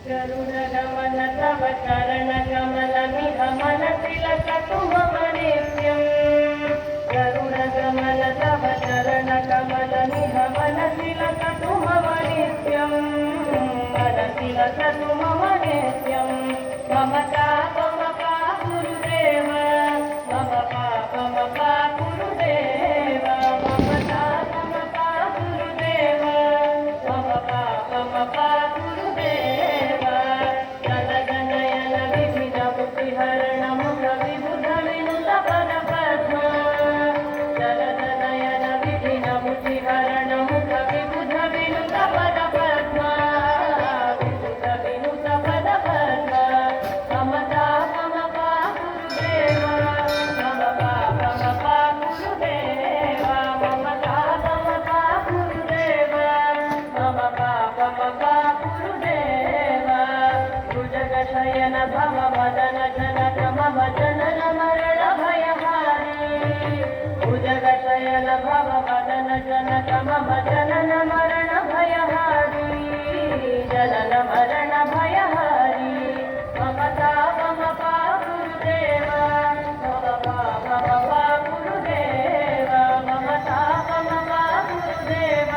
गरुडगमन तव चरणकमलमिह मनसि लसतु मम नित्यम् गरुडगमन तव चरणकमलमिह मनसि लसतु मम नित्यम् मनसि लसतु मम नित्यम् मम पापमपा गुरुदेव मम पापमपा गुरुदेव मम पापमपा गुरुदेव मम पापमपा शयन भव मदन जनक मम जनन मरण भयहारी भुजग शयन भव मदन जनक मम जनन मरण भयहारी जनन मरण भयहारी मम तापमपा गुरुदेव मम पापमपा गुरुदेव मम तापमपा गुरुदेव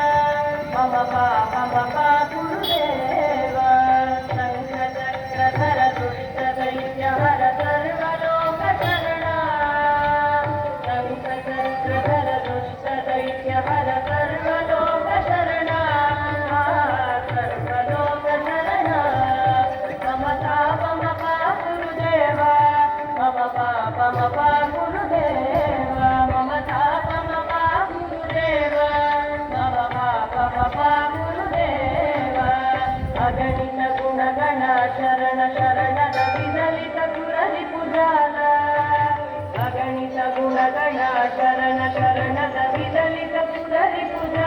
मम पापमपा गुरुदेव धर दुष्ट दैत्य हर सर्वलोक शरणा शंखचक्रधर दुष्ट दैत्य हर सर्वलोक शरणा सर्वलोक शरणा मम तापमपा गुरुदेव मम पापमपा गुरुदेव मम तापमपा गुरुदेव मम पापमपा गुरुदेव अगणित गुणगण शरण शरणद विदलित सुररि पुजाल अगणित गुणगण शरण शरणद विदलित सुररि पुजाल